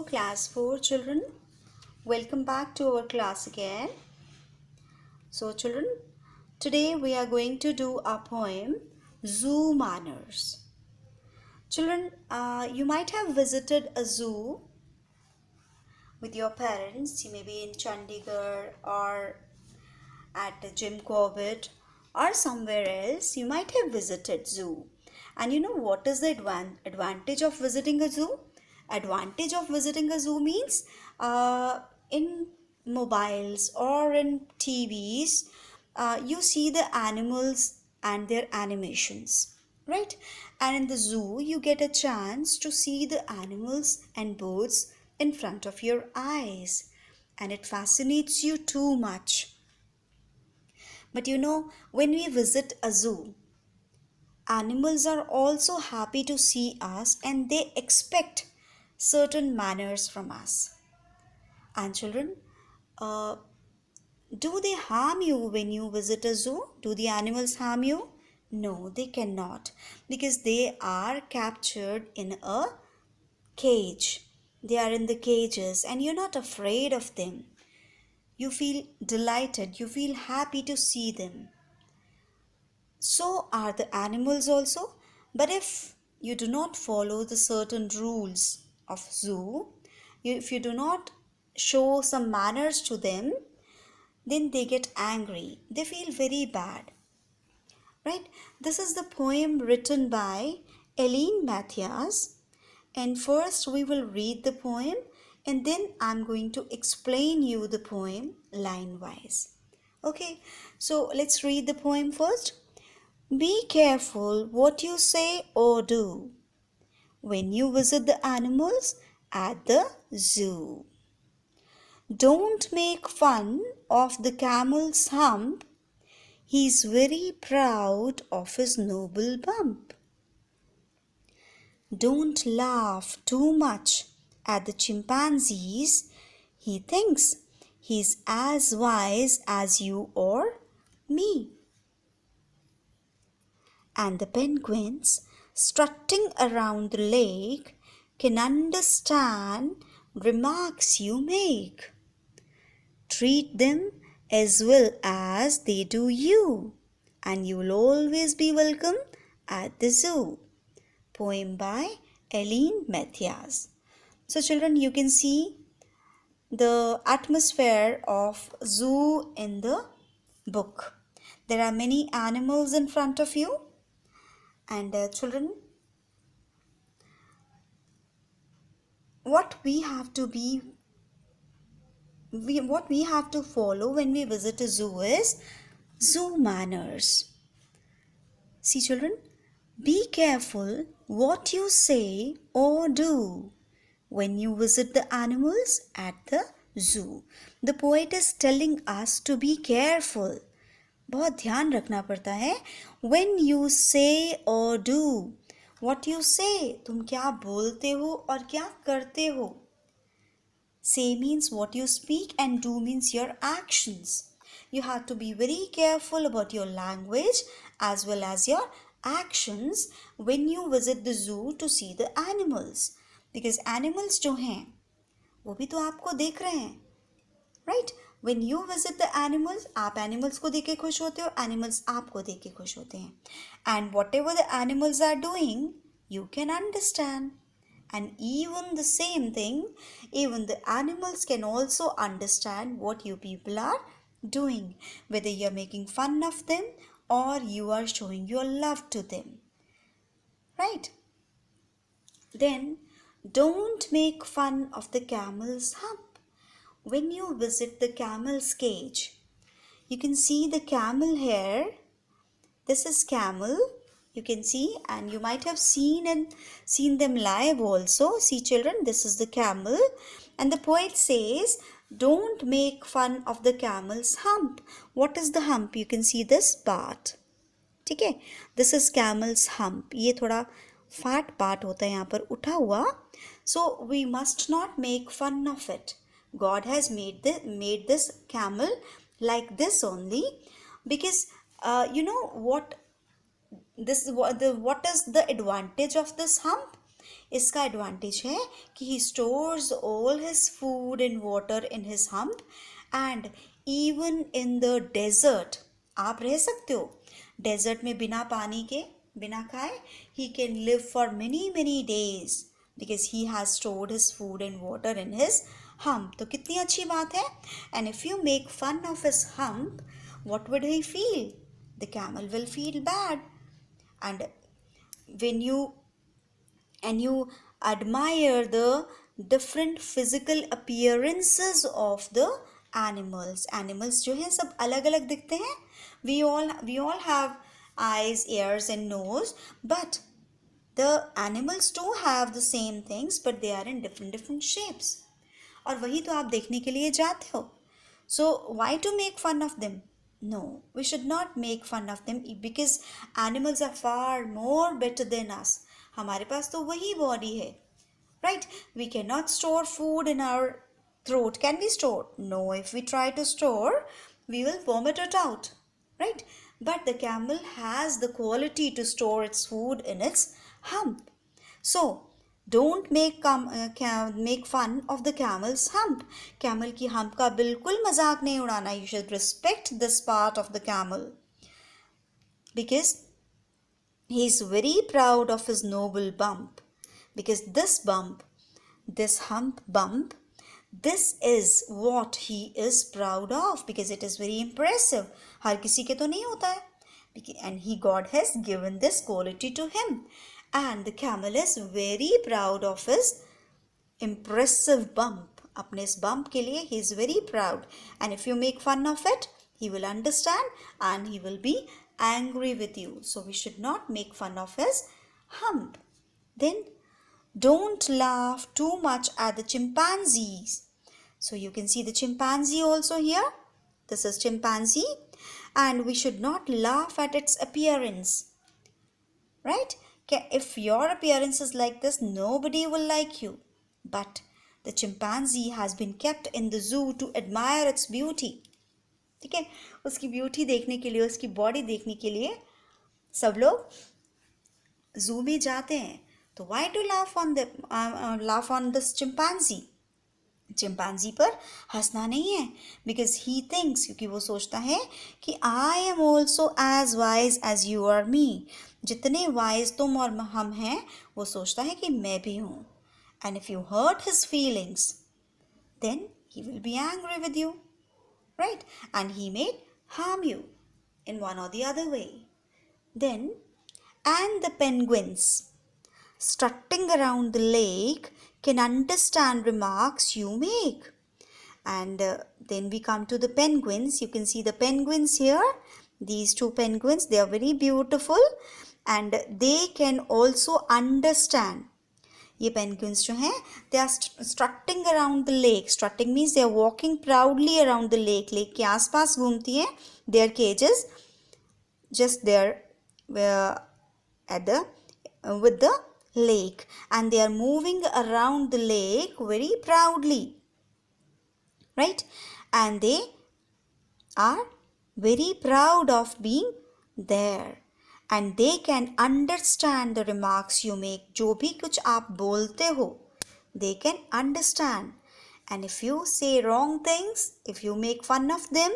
class 4 children, welcome back to our class again. So children, today we are going to do a poem, Zoo Manners. Children, you might have visited a zoo with your parents. You may be in Chandigarh or at Jim Corbett or somewhere else. You might have visited zoo. And you know what is the advantage of visiting a zoo? Advantage of visiting a zoo means in mobiles or in TVs, you see the animals and their animations, right? And in the zoo, you get a chance to see the animals and birds in front of your eyes, and it fascinates you too much. But you know, when we visit a zoo, animals are also happy to see us and they expect certain manners from us. And children, uh, do they harm you when you visit a zoo? Do the animals harm you? No, they cannot, because they are captured in a cage. They are in the cages and you're not afraid of them. You feel delighted, you feel happy to see them. So are the animals also. But if you do not follow the certain rules of zoo, if you do not show some manners to them, then they get angry. They feel very bad. Right? This is the poem written by Eileen Mathias. And first we will read the poem and then I'm going to explain you the poem line wise. Okay, so let's read the poem first. Be careful what you say or do when you visit the animals at the zoo. Don't make fun of the camel's hump. He's very proud of his noble bump. Don't laugh too much at the chimpanzees. He thinks he's as wise as you or me. And the penguins strutting around the lake can understand remarks you make. Treat them as well as they do you, and you will always be welcome at the zoo. Poem by Eileen Mathias. So children, you can see the atmosphere of zoo in the book. There are many animals in front of you. And children, what we have to follow when we visit a zoo is zoo manners. See children, be careful what you say or do when you visit the animals at the zoo. The poet is telling us to be careful. बहुत ध्यान रखना पड़ता है. When you say or do, what you say, तुम क्या बोलते हो और क्या करते हो. Say means what you speak and do means your actions. You have to be very careful about your language as well as your actions when you visit the zoo to see the animals. Because animals जो हैं, वो भी तो आपको देख रहे हैं. Right? When you visit the animals, आप animals को देख के खुश होते हो, animals आपको देख के खुश होते हैं. And whatever the animals are doing, you can understand. And even the same thing, even the animals can also understand what you people are doing, whether you are making fun of them or you are showing your love to them. Right? Then, don't make fun of the camel's hump. When you visit the camel's cage, you can see the camel here. This is camel. You can see, and you might have seen them live also. See children, this is the camel. And the poet says, don't make fun of the camel's hump. What is the hump? You can see this part. ठीक है? This is camel's hump. ये थोड़ा fat part होता है यहाँ पर उठा हुआ. So we must not make fun of it. God has made this camel like this only, because you know what is the advantage of this hump? इसका advantage है कि he stores all his food and water in his hump and even in the desert. आप रह सकते हो desert में बिना पानी के, बिना खाए. He can live for many days because he has stored his food and water in his hump. तो कितनी अच्छी बात है. And if you make fun of his hump, what would he feel? The camel will feel bad. And when you admire the different physical appearances of the animals जो हैं सब अलग अलग दिखते हैं. We all have eyes, ears and nose, but the animals too have the same things, but they are in different shapes. और वही तो आप देखने के लिए जाते हो. So why to make fun of them? No, we should not make fun of them because animals are far more better than us. हमारे पास तो वही body है, right? We cannot store food in our throat. Can we store? No, if we try to store, we will vomit it out, right? But the camel has the quality to store its food in its hump. So don't make fun of the camel's hump. Camel की hump का बिल्कुल मजाक नहीं उड़ाना. You should respect this part of the camel because he is very proud of his noble bump. Because this hump bump, this is what he is proud of because it is very impressive. हर किसी के तो नहीं होता है. And God has given this quality to him. And the camel is very proud of his impressive bump. अपने इस bump के लिए he is very proud. And if you make fun of it, he will understand and he will be angry with you. So we should not make fun of his hump. Then don't laugh too much at the chimpanzees. So you can see the chimpanzee also here. This is chimpanzee. And we should not laugh at its appearance. Right? If your appearance is like this, nobody will like you. But the chimpanzee has been kept in the zoo to admire its beauty. ठीक है, उसकी beauty देखने के लिए, उसकी body देखने के लिए सब लोग जू में जाते हैं. तो why to laugh on this chimpanzee? Chimpanzee पर हंसना नहीं है because he thinks, क्योंकि वो सोचता है कि I am also as wise as you or me. जितने wise तुम और हम हैं, वो सोचता है कि मैं भी हूँ. And if you hurt his feelings, then he will be angry with you, right? And he may harm you in one or the other way. Then, and the penguins strutting around the lake can understand remarks you make. And then we come to the penguins. You can see the penguins here. These two penguins, they are very beautiful and they can also understand. ये penguins जो हैं, they are strutting around the lake. Strutting means they are walking proudly around the lake. Lake के आसपास घूमती हैं. Their cages just there at the with the lake, and they are moving around the lake very proudly, right? And they are very proud of being there, and they can understand the remarks you make. जो भी कुछ आप बोलते हो, they can understand. And if you say wrong things, if you make fun of them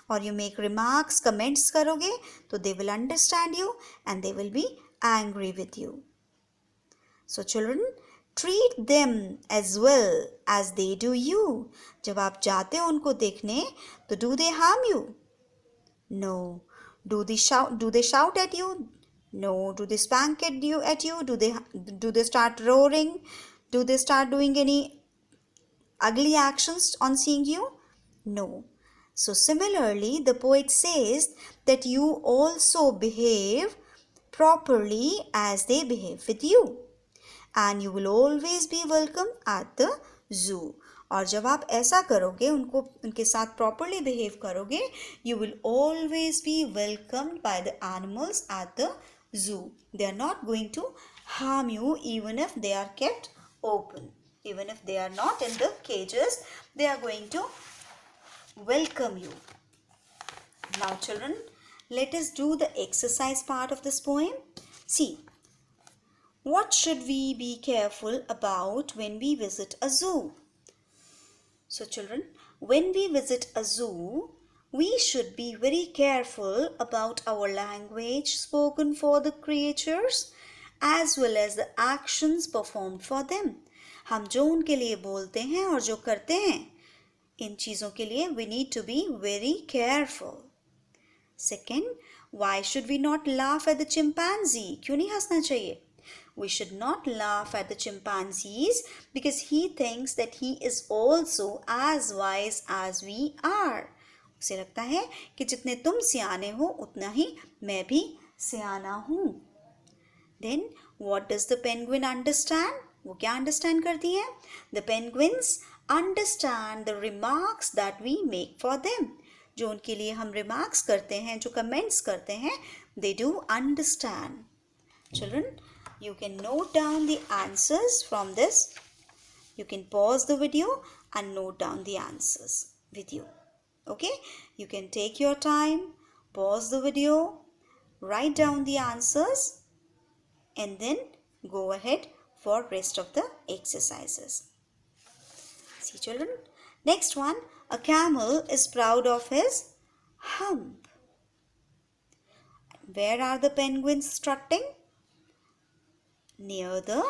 or you make remarks, comments करोगे, तो they will understand you and they will be angry with you. So children, treat them as well as they do you. जब आप जाते हो उनको देखने, तो do they harm you? No. Do they shout at you? No. Do they spank at you? Do they start roaring? Do they start doing any ugly actions on seeing you? No. So similarly, the poet says that you also behave properly as they behave with you. And you will always be welcome at the zoo. और जब आप ऐसा करोगे, उनके साथ properly behave करोगे, you will always be welcomed by the animals at the zoo. They are not going to harm you even if they are kept open. Even if they are not in the cages, they are going to welcome you. Now children, let us do the exercise part of this poem. See, What should we be careful about when we visit a zoo? So children, when we visit a zoo, we should be very careful about our language spoken for the creatures as well as the actions performed for them. हम जो उनके लिए बोलते हैं और जो करते हैं, इन चीज़ों के लिए we need to be very careful. Second, why should we not laugh at the chimpanzee? क्यों नहीं हंसना चाहिए? We should not laugh at the chimpanzees because he thinks that he is also as wise as we are. उसे लगता है कि जितने तुम सियाने हो उतना ही मैं भी सियाना हूँ. Then what does the penguin understand? वो क्या understand करती है? The penguins understand the remarks that we make for them. जो उनके लिए हम remarks करते हैं, जो comments करते हैं, they do understand. Children, you can note down the answers from this. You can pause the video and note down the answers with you. Okay? You can take your time, pause the video, write down the answers and then go ahead for rest of the exercises. See children, next one, a camel is proud of his hump. Where are the penguins strutting? Near the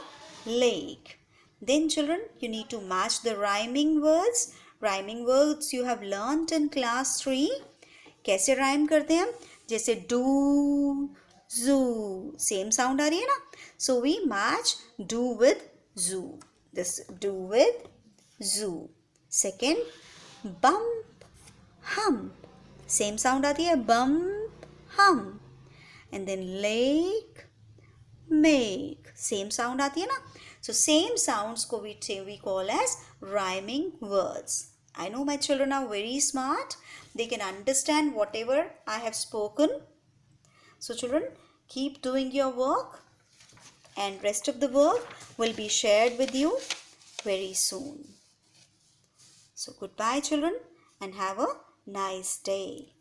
lake. Then children, you need to match the rhyming words. Rhyming words you have learnt in class 3. कैसे rhyme करते हैं हम? जैसे do, zoo. Same sound आ रही है ना? So we match do with zoo. This do with zoo. Second, bump, hump. Same sound आती है bump, hump. And then lake, make. Same sound आती है ना? So same sounds को we call as rhyming words. I know my children are very smart. They can understand whatever I have spoken. So children, keep doing your work and rest of the work will be shared with you very soon. So goodbye children and have a nice day.